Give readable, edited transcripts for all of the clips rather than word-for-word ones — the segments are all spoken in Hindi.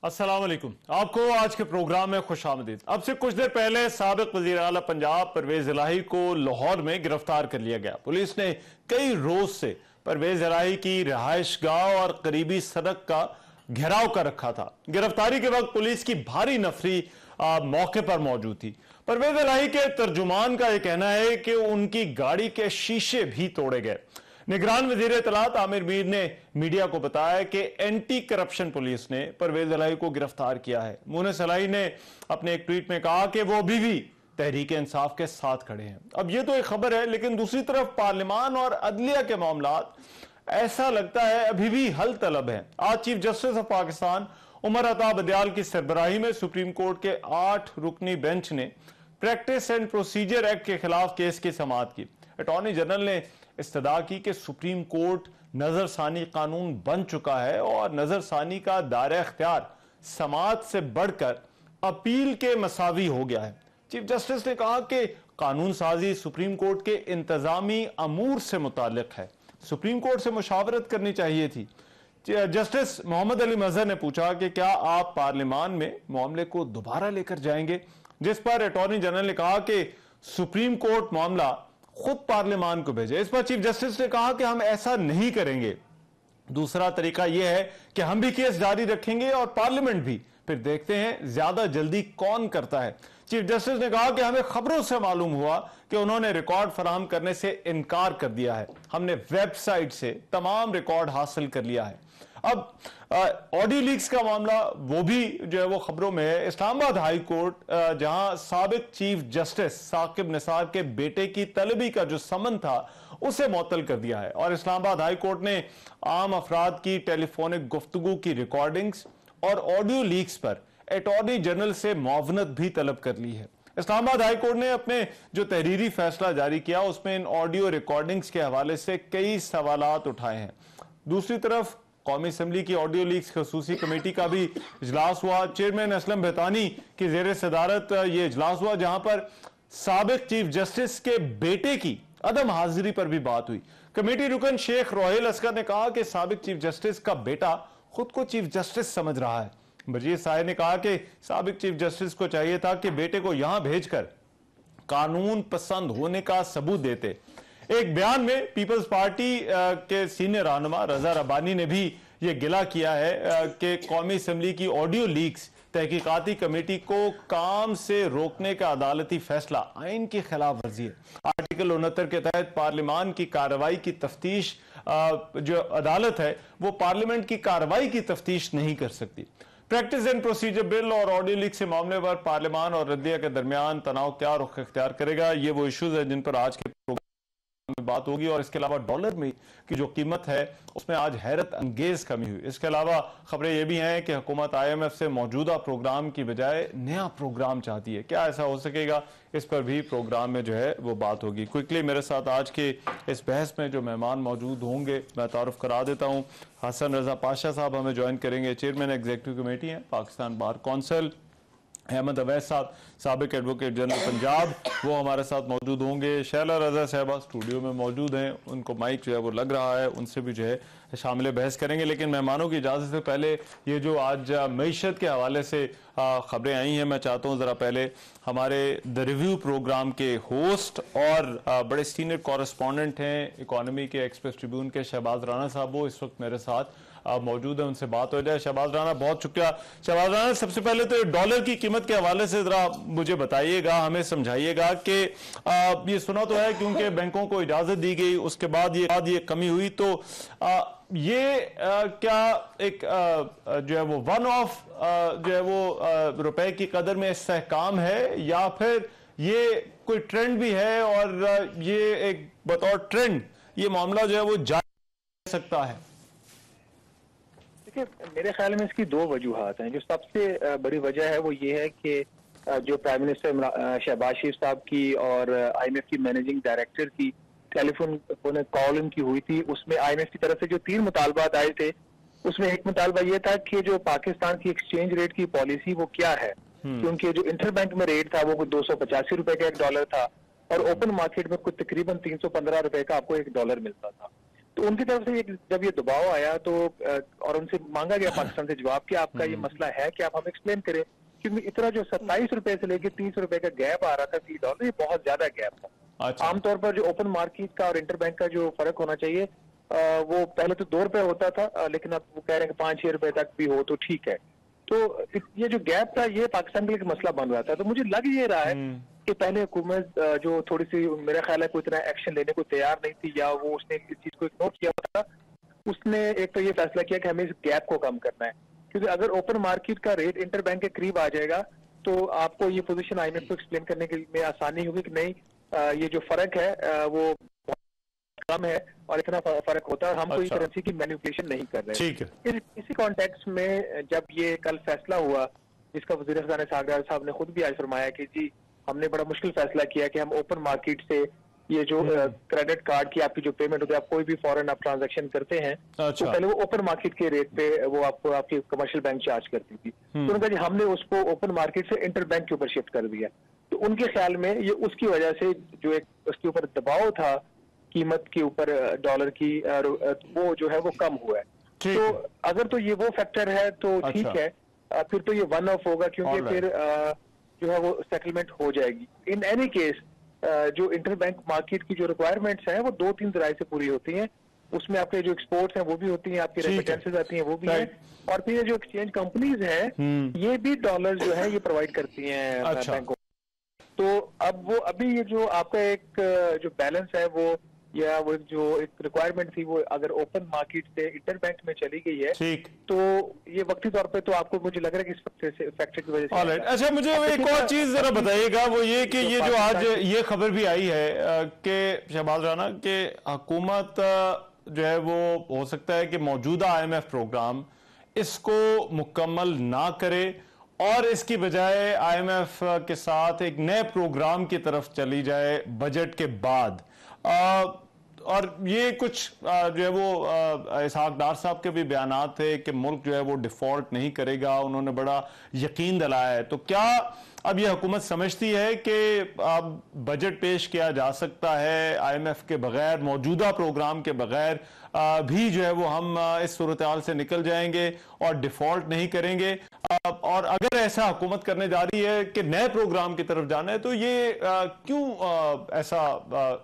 अस्सलाम वालेकुम। आपको आज के प्रोग्राम में खुशामदीद। अब से कुछ देर पहले साबिक वजीर आला पंजाब परवेज इलाही को लाहौर में गिरफ्तार कर लिया गया। पुलिस ने कई रोज से परवेज इलाही की रिहाइश गाह और करीबी सड़क का घेराव कर रखा था। गिरफ्तारी के वक्त पुलिस की भारी नफरी मौके पर मौजूद थी। परवेज इलाही के तर्जुमान का यह कहना है कि उनकी गाड़ी के शीशे भी तोड़े गए। निगरान वजीर इत्तलात आमिर मीर ने मीडिया को बताया कि एंटी करप्शन पुलिस ने परवेज इलाही को गिरफ्तार किया है। मुनीस इलाही ने अपने एक ट्वीट में कहा कि वो अभी भी तहरीक इंसाफ के साथ खड़े हैं। अब ये तो एक खबर है, लेकिन दूसरी तरफ पार्लियामान और अदलिया के मामलात ऐसा लगता है अभी भी हल तलब है। आज chief justice of Pakistan Umar Ata Bandial की सरबराही में सुप्रीम कोर्ट के 8 रुकनी बेंच ने प्रैक्टिस एंड प्रोसीजर एक्ट के खिलाफ केस की समाअत की। अटॉर्नी जनरल ने इस्तदा की कि सुप्रीम कोर्ट नजरसानी कानून बन चुका है और नजरसानी का दायरा इख्तियार समाअत से बढ़कर अपील के मसावी हो गया है। चीफ जस्टिस ने कहा कि कानून साजी सुप्रीम कोर्ट के इंतजामी अमूर से मुताल्लिक है, सुप्रीम कोर्ट से मुशावरत करनी चाहिए थी। जस्टिस मोहम्मद अली मजहर ने पूछा कि क्या आप पार्लियामान में मामले को दोबारा लेकर जाएंगे, जिस पर अटॉर्नी जनरल ने कहा कि सुप्रीम कोर्ट मामला खुद पार्लियामान को भेजे। इस पर चीफ जस्टिस ने कहा कि हम ऐसा नहीं करेंगे। दूसरा तरीका यह है कि हम भी केस जारी रखेंगे और पार्लियामेंट भी, फिर देखते हैं ज्यादा जल्दी कौन करता है। चीफ जस्टिस ने कहा कि हमें खबरों से मालूम हुआ कि उन्होंने रिकॉर्ड फराहम करने से इनकार कर दिया है। हमने वेबसाइट से तमाम रिकॉर्ड हासिल कर लिया है। अब ऑडियो लीक्स का मामला वो भी जो है वो खबरों में है। इस्लामाबाद हाई कोर्ट जहां साबिक चीफ जस्टिस साकिब निसार के बेटे की तलबी का जो समन था उसे मुअत्तल कर दिया है और इस्लामाबाद हाई कोर्ट ने आम अफराद की टेलीफोनिक गुफ्तगू की रिकॉर्डिंग्स और ऑडियो लीक्स पर अटॉर्नी जनरल से मुआवनत भी तलब कर ली है। इस्लामाबाद हाई कोर्ट ने अपने जो तहरीरी फैसला जारी किया उसमें इन ऑडियो रिकॉर्डिंग्स के हवाले से कई सवालात उठाए हैं। दूसरी तरफ कौमी असम्बली की ऑडियो लीक्स खसूसी कमेटी का भी इजलास हुआ। चेयरमैन असलम बेतानी की जेर सदारत ये इजलास हुआ, जहां पर साबिक चीफ जस्टिस के बेटे की अदम हाजिरी पर भी बात हुई। कमेटी रुकन शेख रोहेल असगर ने कहा कि साबिक चीफ जस्टिस का बेटा खुद को चीफ जस्टिस समझ रहा है। बजीर साहिब ने कहा कि साबिक चीफ जस्टिस को चाहिए था कि बेटे को यहां भेजकर कानून पसंद होने का सबूत देते। एक बयान में पीपल्स पार्टी के सीनियर रहनुमा रजा रब्बानी ने भी यह गिला किया है कि कौमी असम्बली की ऑडियो लीक्स तहकीकाती कमेटी को काम से रोकने का अदालती फैसला आइन की खिलाफ वर्जी है। आर्टिकल 69 के तहत पार्लियामान की कार्रवाई की तफ्तीश जो अदालत है वो पार्लियामेंट की कार्रवाई की तफ्तीश नहीं कर सकती। प्रैक्टिस एंड प्रोसीजर बिल और ऑडियो लीक से मामले पर पार्लियामान और रद्दिया के दरमियान तनाव क्या रुख इख्तियार करेगा, ये वो इशूज है जिन पर आज के प्रोग्राम में बात होगी। और इसके अलावा डॉलर में की जो कीमत है उसमें आज हैरत अंगेज कमी हुई। इसके अलावा खबरें यह भी हैं कि हुकूमत IMF से मौजूदा प्रोग्राम की बजाय नया प्रोग्राम चाहती है। क्या ऐसा हो सकेगा, इस पर भी प्रोग्राम में जो है वो बात होगी। क्विकली मेरे साथ आज के इस बहस में जो मेहमान मौजूद होंगे मैं तारुफ करा देता हूँ। हसन रजा पाशा साहब हमें ज्वाइन करेंगे, चेयरमैन एग्जीक्यूटिव कमेटी हैं पाकिस्तान बार कौंसिल। अहमद अवैस साहब साबिक एडवोकेट जनरल पंजाब वो हमारे साथ मौजूद होंगे। शैला रजा साहबा स्टूडियो में मौजूद हैं, उनको माइक जो है वो लग रहा है, उनसे भी जो है शामिल बहस करेंगे। लेकिन मेहमानों की इजाज़त से पहले ये जो आज मईशत के हवाले से खबरें आई हैं, मैं चाहता हूँ ज़रा पहले हमारे द रिव्यू प्रोग्राम के होस्ट और बड़े सीनियर कॉरेस्पॉन्डेंट हैं इकॉनमी के एक्सप्रेस ट्रिब्यून के शहबाज राना साहब, वो इस वक्त मेरे साथ मौजूद है, उनसे बात हो जाए। शहबाज राना बहुत शुक्रिया। शहबाज राना सबसे पहले तो डॉलर की कीमत के हवाले से जरा मुझे बताइएगा, हमें समझाइएगा कि ये सुना तो है क्योंकि बैंकों को इजाजत दी गई उसके बाद ये कमी हुई, तो ये क्या एक जो है वो वन ऑफ जो है वो रुपए की कदर में इस्तेहकाम है या फिर ये कोई ट्रेंड भी है और ये एक बतौर ट्रेंड ये मामला जो है वो जारी सकता है? मेरे ख्याल में इसकी दो वजूहात हैं। जो सबसे बड़ी वजह है वो ये है कि जो प्राइम मिनिस्टर शहबाज शरीफ साहब की और IMF की मैनेजिंग डायरेक्टर की टेलीफोन कॉल उनकी हुई थी, उसमें IMF की तरफ से जो 3 मुतालबात आए थे उसमें एक मुतालबा ये था कि जो पाकिस्तान की एक्सचेंज रेट की पॉलिसी वो क्या है, क्योंकि जो इंटरबैंक में रेट था वो 285 रुपए का $1 था और ओपन मार्केट में कुछ तकरीबन 315 रुपए का आपको $1 मिलता था। तो उनकी तरफ से जब ये दबाव आया तो और उनसे मांगा गया पाकिस्तान से जवाब कि आपका ये मसला है कि आप हमें एक्सप्लेन करें, क्योंकि इतना जो 27 रुपए से लेकर 30 रुपए का गैप आ रहा था फी डॉलर, ये बहुत ज्यादा गैप था। अच्छा। आमतौर पर जो ओपन मार्केट का और इंटरबैंक का जो फर्क होना चाहिए वो पहले तो 2 रुपए होता था, लेकिन अब वो कह रहे हैं कि 5-6 रुपए तक भी हो तो ठीक है। तो ये जो गैप था ये पाकिस्तान के लिए एक मसला बन रहा था। तो मुझे लग ये रहा है कि पहले हुकूमत जो थोड़ी सी मेरा ख्याल है कोई इतना एक्शन लेने को तैयार नहीं थी, या वो उसने इस चीज को इग्नोर किया था। उसने एक तो ये फैसला किया कि हमें इस गैप को कम करना है, क्योंकि अगर ओपन मार्केट का रेट इंटरबैंक के करीब आ जाएगा तो आपको ये पोजीशन आईएमएफ को एक्सप्लेन करने के में आसानी होगी कि नहीं ये जो फर्क है वो कम है और इतना फर्क होता है, हम कोई करेंसी की मैनिपुलेशन नहीं कर रहे। ठीक है। इसी कॉन्टेक्स्ट में जब ये कल फैसला हुआ, जिसका वज़ीर ख़ज़ाना सागदार साहब ने खुद भी आज फरमाया कि जी हमने बड़ा मुश्किल फैसला किया कि हम ओपन मार्केट से ये जो क्रेडिट कार्ड की आपकी जो पेमेंट होती है, आप कोई भी फॉरेन आप ट्रांजैक्शन करते हैं तो पहले वो ओपन मार्केट के रेट पे वो आपको आपकी कमर्शियल बैंक चार्ज करती थी। तो उन्होंने कहा हमने उसको ओपन मार्केट से इंटर बैंक के ऊपर शिफ्ट कर दिया। तो उनके ख्याल में ये उसकी वजह से जो एक उसके ऊपर दबाव था कीमत के ऊपर डॉलर की, वो जो है वो कम हुआ है। तो अगर तो ये वो फैक्टर है तो ठीक है, फिर तो ये वन ऑफ होगा, क्योंकि फिर जो है वो सेटलमेंट हो जाएगी। इन एनी केस जो इंटरबैंक मार्केट की जो रिक्वायरमेंट्स हैं वो 2-3 जराए से पूरी होती हैं। उसमें आपके जो एक्सपोर्ट्स हैं वो भी होती हैं, आपकी रेमिटेंसेस आती हैं वो भी हैं, और फिर जो एक्सचेंज कंपनीज हैं ये भी डॉलर जो है ये प्रोवाइड करती हैं बैंकों। तो अब वो अभी ये जो आपका एक जो बैलेंस है वो या वो जो एक रिक्वायरमेंट थी वो अगर ओपन मार्केट से इंटरबैंक में चली गई है तो ये वक्ती तौर पे तो आपको मुझे लग रहा है कि इस फैक्टर की वजह से। अच्छा, मुझे एक और चीज जरा बताइएगा, वो ये कि ये जो आज ये खबर भी आई है कि शहबाज राना के हुकूमत जो है वो हो सकता है कि मौजूदा IMF प्रोग्राम इसको मुकम्मल ना करे और इसकी बजाय IMF के साथ एक नए प्रोग्राम की तरफ चली जाए बजट के बाद। और ये कुछ जो है वो इसहाक डार साहब के भी बयानात थे कि मुल्क जो है वो डिफॉल्ट नहीं करेगा, उन्होंने बड़ा यकीन दिलाया है। तो क्या अब ये हुकूमत समझती है कि अब बजट पेश किया जा सकता है IMF के बगैर, मौजूदा प्रोग्राम के बगैर भी जो है वो हम इस सूरत हाल से निकल जाएंगे और डिफॉल्ट नहीं करेंगे? और अगर ऐसा हुकूमत करने जा रही है कि नए प्रोग्राम की तरफ जाना है तो ये क्यों ऐसा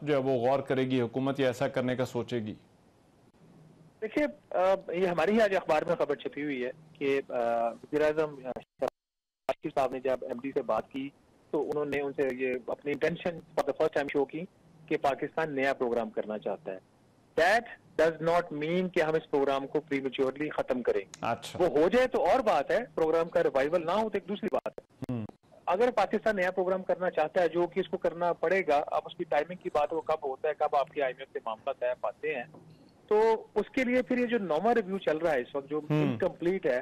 जो है वो गौर करेगी हुकूमत या ऐसा करने का सोचेगी? देखिए ये हमारी ही आज अखबार में खबर छपी हुई है कि वज़ीर-ए-आज़म साहब ने जब MD से बात की तो उन्होंने उनसे ये अपनी intention for the first time show की कि पाकिस्तान नया प्रोग्राम करना चाहता है। दैट डज नॉट मीन कि हम इस प्रोग्राम को प्रीमेच्योरली खत्म करेंगे। अच्छा। वो हो जाए तो और बात है, प्रोग्राम का रिवाइवल ना हो तो एक दूसरी बात है। अगर पाकिस्तान नया प्रोग्राम करना चाहता है, जो कि इसको करना पड़ेगा, अब उसकी टाइमिंग की बात वो कब होता है, कब आपके IMF से मामला तय पाते हैं, तो उसके लिए फिर ये जो नौमा रिव्यू चल रहा है इस वक्त जो इनकम्प्लीट है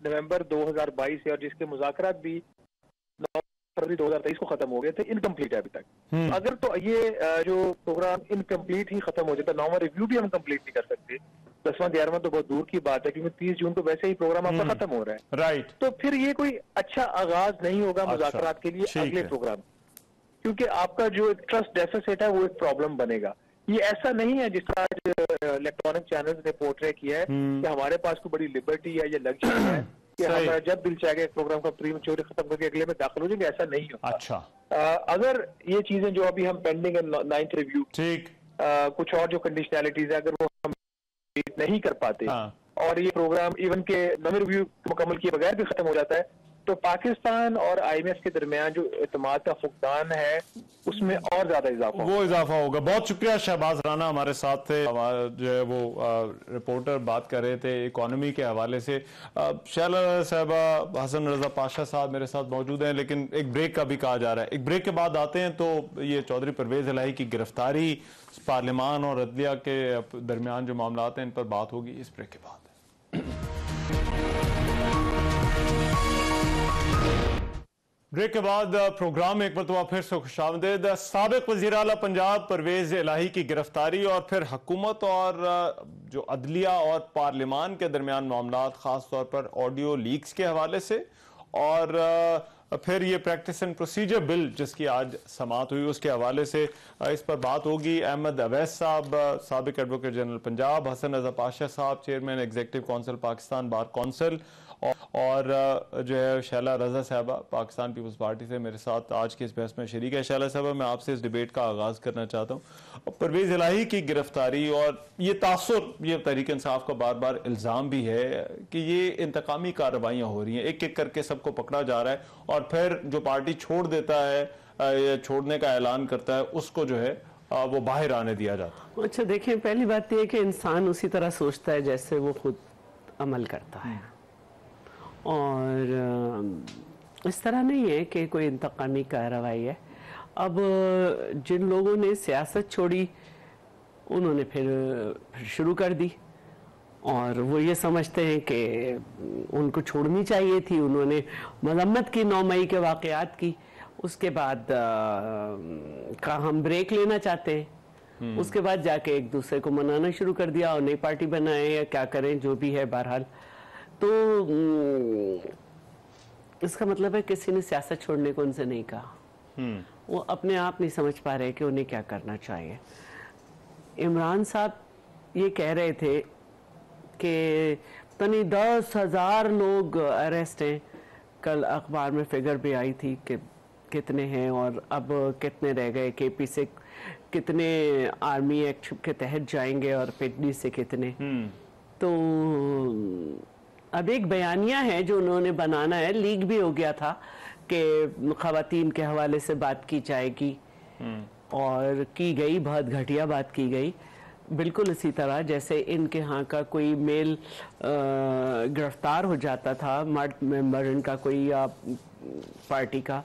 नवंबर 2022 से, और जिसके मुज़ाकरात भी फरवरी 2023 को खत्म हो गए थे, इनकम्प्लीट है अभी तक। अगर तो ये जो प्रोग्राम इनकम्प्लीट ही खत्म हो जाता, नॉर्मल रिव्यू भी हम कंप्लीट नहीं कर सकते, 10वां 11वां तो बहुत दूर की बात है, क्योंकि 30 जून को वैसे ही प्रोग्राम आपका खत्म हो रहा है। राइट। तो फिर ये कोई अच्छा आगाज नहीं होगा मुज़ाकरात के लिए अगले प्रोग्राम, क्योंकि आपका जो ट्रस्ट डेफिसिट है वो एक प्रॉब्लम बनेगा। ये ऐसा नहीं है जिस तरह इलेक्ट्रॉनिक चैनल्स ने पोर्ट्रे किया है कि हमारे पास कोई बड़ी लिबर्टी है या लग्जरी है कि हमारा जब दिल चाहेगा एक प्रोग्राम का प्रीमेच्योरली खत्म करके अगले में दाखिल हो जाएंगे, ऐसा नहीं होता। अच्छा। अगर ये चीजें जो अभी हम पेंडिंग है 9th रिव्यू, ठीक, कुछ और जो कंडीशनैलिटीज है, अगर वो हम नहीं कर पाते और ये प्रोग्राम इवन के 9th रिव्यू मुकम्मल किए बगैर भी खत्म हो जाता है, तो पाकिस्तान और IMF के दरमियान जो एतमाद का फुकदान है उसमें और ज्यादा इजाफा होगा। बहुत शुक्रिया। शहबाज राना हमारे साथ थे, जो है वो रिपोर्टर बात कर रहे थे इकोनॉमी के हवाले से। शैला साहबा, हसन रजा पाशा साहब मेरे साथ मौजूद हैं, लेकिन एक ब्रेक का भी कहा जा रहा है। एक ब्रेक के बाद आते हैं तो ये चौधरी परवेज इलाही की गिरफ्तारी, पार्लियामान और अदलिया के दरमियान जो मामला हैं इन पर बात होगी इस ब्रेक के बाद। ब्रेक के बाद प्रोग्राम में एक मरतबा फिर से खुशामदीद। साबिक वज़ीर आला पंजाब परवेज इलाही की गिरफ्तारी और फिर हुकूमत और जो अदलिया और पार्लियामान के दरमियान मामला, खास तौर पर ऑडियो लीक्स के हवाले से, और फिर ये प्रैक्टिस एंड प्रोसीजर बिल जिसकी आज समाअत हुई उसके हवाले से इस पर बात होगी। अहमद अवैस साहब, साबिक एडवोकेट जनरल पंजाब, हसन रजा पाशा साहब, chairman executive council Pakistan bar council, और जो है शैला रजा साहबा पाकिस्तान पीपल्स पार्टी से मेरे साथ आज की इस बहस में शरीक है। शैला साहबा, मैं आपसे इस डिबेट का आगाज़ करना चाहता हूँ। परवेज़ इलाही की गिरफ्तारी और ये तासुर, ये तहरीक इंसाफ का बार बार इल्ज़ाम भी है कि ये इंतकामी कार्रवाइयाँ हो रही हैं, एक एक करके सबको पकड़ा जा रहा है और फिर जो पार्टी छोड़ देता है या छोड़ने का ऐलान करता है उसको जो है वो बाहर आने दिया जाता है। अच्छा देखिए, पहली बात यह है कि इंसान उसी तरह सोचता है जैसे वो खुद अमल करता है, और इस तरह नहीं है कि कोई इंतकामी कार्रवाई है। अब जिन लोगों ने सियासत छोड़ी उन्होंने फिर शुरू कर दी, और वो ये समझते हैं कि उनको छोड़नी चाहिए थी। उन्होंने मजम्मत की 9 मई के वाक़यात की, उसके बाद का हम ब्रेक लेना चाहते हैं, उसके बाद जाके एक दूसरे को मनाना शुरू कर दिया और नई पार्टी बनाए या क्या करें, जो भी है बहरहाल। तो इसका मतलब है किसी ने सियासत छोड़ने को उनसे नहीं कहा, वो अपने आप नहीं समझ पा रहे कि उन्हें क्या करना चाहिए। इमरान साहब ये कह रहे थे कि तनी 10,000 लोग अरेस्ट हैं, कल अखबार में फिगर भी आई थी कि कितने हैं और अब कितने रह गए, केपी से कितने आर्मी एक्ट के तहत जाएंगे और पिटनी से कितने। तो अब एक बयानिया है जो उन्होंने बनाना है, लीक भी हो गया था कि खवातीन के हवाले से बात की जाएगी, और की गई, बहुत घटिया बात की गई, बिल्कुल इसी तरह जैसे इनके यहाँ का कोई मेल गिरफ्तार हो जाता था, मर्द मेंबर इनका कोई या पार्टी का,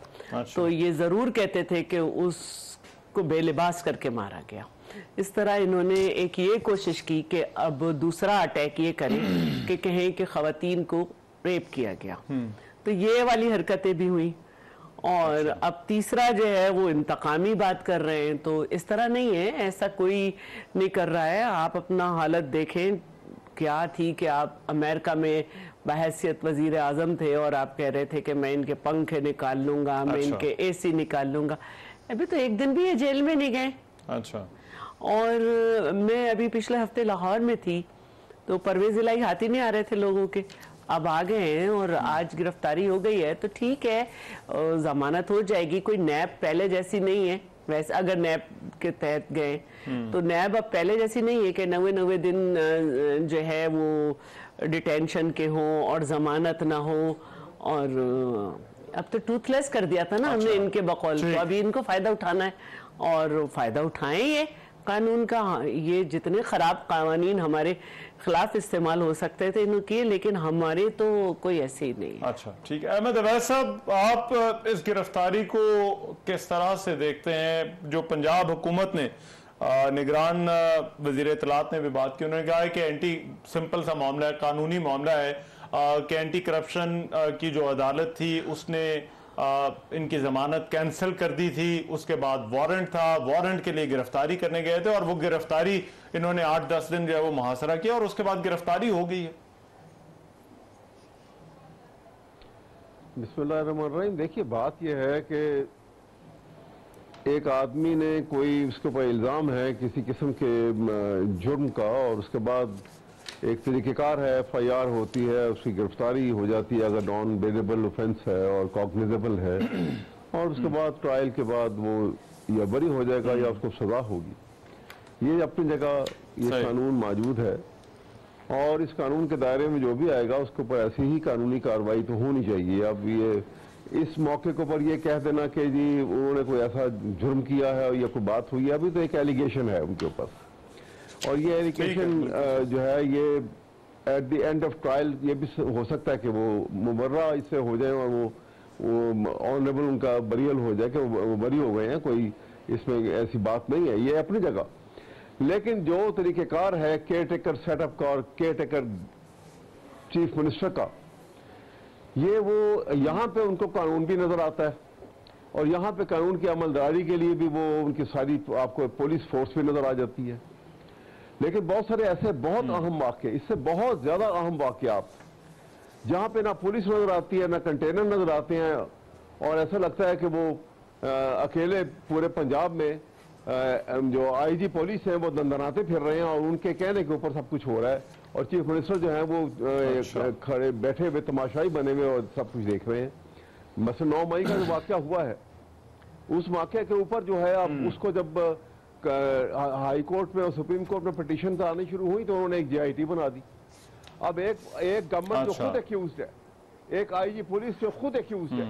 तो ये ज़रूर कहते थे कि उसको बेलिबास करके मारा गया। इस तरह इन्होंने एक ये कोशिश की कि अब दूसरा अटैक ये करें कि कहें कि खवातीन को रेप किया गया, तो ये वाली हरकतें भी हुई। और अब तीसरा जो है वो इंतकामी बात कर रहे हैं, तो इस तरह नहीं है, ऐसा कोई नहीं कर रहा है। आप अपना हालत देखें क्या थी कि आप अमेरिका में बहैसियत वजीर आजम थे और आप कह रहे थे कि मैं इनके पंखे निकाल लूंगा, मैं इनके एसी निकाल लूंगा। अभी तो एक दिन भी ये जेल में नहीं गए। अच्छा। और मैं अभी पिछले हफ्ते लाहौर में थी, तो परवेज इलाही हाथ ही नहीं आ रहे थे लोगों के, अब आ गए हैं और आज गिरफ्तारी हो गई है, तो ठीक है, जमानत हो जाएगी। कोई नैब पहले जैसी नहीं है, वैसे अगर नैब के तहत गए तो नैब अब पहले जैसी नहीं है कि 90 दिन जो है वो डिटेंशन के हों और जमानत ना हो। और अब तो टूथलेस कर दिया था ना हमने इनके बकौल, तो अभी इनको फायदा उठाना है और फायदा उठाएं ये कानून का। ये जितने खराब कानून हमारे खिलाफ इस्तेमाल हो सकते थे इन्होंने किए, लेकिन हमारे तो कोई ऐसे ही नहीं है। अच्छा ठीक है। अहमद अवैस साहब, आप इस गिरफ्तारी को किस तरह से देखते हैं? जो पंजाब हुकूमत ने, निगरान वजीर इत्तलात ने भी बात की, उन्होंने कहा है कि एंटी सिंपल सा मामला है, कानूनी मामला है, कि एंटी करप्शन की जो अदालत थी उसने इनकी जमानत कैंसिल कर दी थी, उसके बाद वारंट था, वारंट के लिए गिरफ्तारी करने गए थे और वो गिरफ्तारी इन्होंने 8-10 दिन जो है वो मुहासरा किया और उसके बाद गिरफ्तारी हो गई है। बिस्मिल्लाहिर्रहमानिर्रहीम। देखिए, बात यह है कि एक आदमी ने कोई, उसके ऊपर इल्ज़ाम है किसी किस्म के जुर्म का, और उसके बाद एक तरीक़ेकार है, FIR होती है, उसकी गिरफ्तारी हो जाती है अगर नॉन बेलेबल ऑफेंस है और कॉग्निजेबल है, और उसके बाद ट्रायल के बाद वो या बरी हो जाएगा या उसको सज़ा होगी। ये अपनी जगह ये कानून मौजूद है और इस कानून के दायरे में जो भी आएगा उसके ऊपर ऐसी ही कानूनी कार्रवाई तो होनी चाहिए। अब ये इस मौके के ऊपर ये कह देना कि जी उन्होंने कोई ऐसा जुर्म किया है या कोई बात हुई है, अभी तो एक एलिगेशन है उनके ऊपर, और ये एलिगेशन जो है ये at the end of trial ये भी हो सकता है कि वो मुबर्रा इससे हो जाए और वो ऑनरेबल उनका बरियल हो जाए कि वो बरी हो गए हैं, कोई इसमें ऐसी बात नहीं है, ये अपनी जगह। लेकिन जो तरीक़ेकार है केयर टेकर सेटअप का और केयर टेकर चीफ मिनिस्टर का, ये वो यहाँ पे उनको कानून भी नजर आता है और यहाँ पे कानून की अमलदारी के लिए भी वो उनकी सारी आपको पुलिस फोर्स भी नजर आ जाती है। लेकिन बहुत सारे ऐसे बहुत अहम वाक़े, इससे बहुत ज्यादा अहम वाक़यात जहाँ पे ना पुलिस नजर आती है, ना कंटेनर नजर आते हैं और ऐसा लगता है कि वो अकेले पूरे पंजाब में जो आईजी पुलिस हैं वो दंदनाते फिर रहे हैं और उनके कहने के ऊपर सब कुछ हो रहा है, और चीफ मिनिस्टर जो है वो खड़े बैठे हुए तमाशाई बने हुए और सब कुछ देख रहे हैं। मसलन 9 मई का जो वाक़या हुआ है, उस वाक़े के ऊपर जो है अब उसको जब हाई कोर्ट में और सुप्रीम कोर्ट में पिटीशन आनी शुरू हुई तो उन्होंने एक JIT बना दी। अब एक गवर्नमेंट जो खुद एक्यूज्ड है, एक आईजी पुलिस जो खुद एक्यूज्ड है,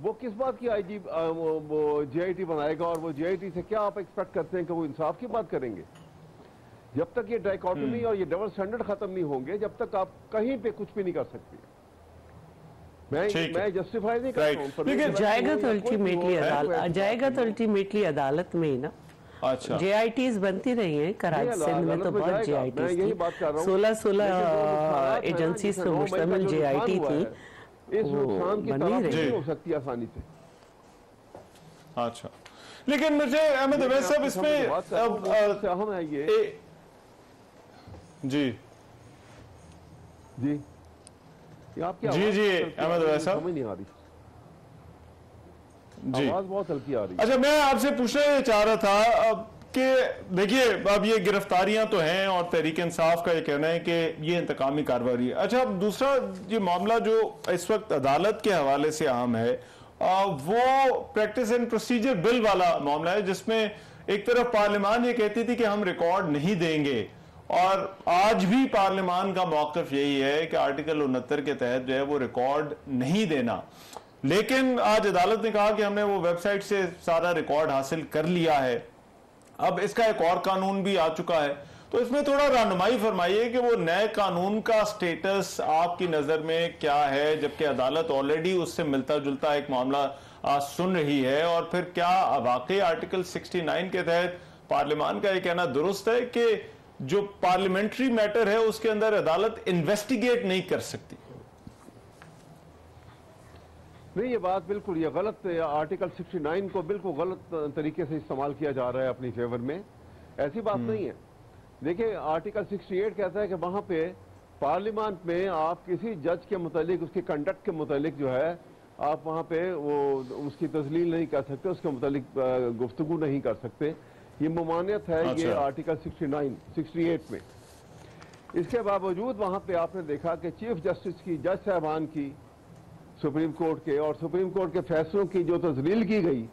वो किस बात की वो JIT बनाएगा, और वो JIT से क्या आप एक्सपेक्ट करते हैं कि वो इंसाफ की बात करेंगे? जब तक ये डाइकोटमी और ये डबल स्टैंडर्ड खत्म नहीं होंगे, जब तक आप कहीं पे कुछ भी नहीं कर सकते। मैं जस्टिफाई नहीं कर रहा हूं, लेकिन जाएगा तो अल्टीमेटली अदालत में ही ना। अच्छा, JITs बनती रही हैं कराची सिंध में, तो बहुत JITs थी, 16 एजेंसीज पे मुश्तमिल JIT थी, इस नुकसान की तरफ नहीं हो सकती आसानी से। अच्छा, लेकिन मुझे अहमद अवैस साहब इसमें अहम है ये जी आपकी जी अहमद अवैस साहब समझ नहीं आ रही जी, आवाज बहुत हल्की आ रही है। अच्छा, मैं आपसे पूछना चाह रहा था कि देखिए अब ये गिरफ्तारियां तो हैं और तहरीक इंसाफ का ये कहना है कि ये इंतकामी कार्रवाई है। अच्छा, अब दूसरा ये मामला जो इस वक्त अदालत के हवाले से अहम है वो प्रैक्टिस एंड प्रोसीजर बिल वाला मामला है, जिसमें एक तरफ पार्लियामान ये कहती थी कि हम रिकॉर्ड नहीं देंगे, और आज भी पार्लियामान का मौक़िफ यही है कि आर्टिकल 69 के तहत जो है वो रिकॉर्ड नहीं देना। लेकिन आज अदालत ने कहा कि हमने वो वेबसाइट से सारा रिकॉर्ड हासिल कर लिया है। अब इसका एक और कानून भी आ चुका है, तो इसमें थोड़ा रहनुमाई फरमाइए कि वो नए कानून का स्टेटस आपकी नजर में क्या है, जबकि अदालत ऑलरेडी उससे मिलता जुलता एक मामला सुन रही है, और फिर क्या वाकई आर्टिकल 69 के तहत पार्लियामान का ये कहना दुरुस्त है कि जो पार्लियामेंट्री मैटर है उसके अंदर अदालत इन्वेस्टिगेट नहीं कर सकती? नहीं, ये बात बिल्कुल ये गलत, आर्टिकल 69 को बिल्कुल गलत तरीके से इस्तेमाल किया जा रहा है अपनी फेवर में। ऐसी बात नहीं है। देखिए, आर्टिकल 68 कहता है कि वहां पे पार्लियामेंट में आप किसी जज के मुतालिक, उसके कंडक्ट के मुतालिक जो है आप वहां पे वो उसकी तस्लील नहीं कर सकते, उसके मुतालिक गुफ्तगू नहीं कर सकते। ये ममानियत है। अच्छा। ये आर्टिकल 68 में। इसके बावजूद वहां पे आपने देखा कि चीफ जस्टिस की, जज साहबान की, सुप्रीम कोर्ट के और सुप्रीम कोर्ट के फैसलों की जो तस्लील की गई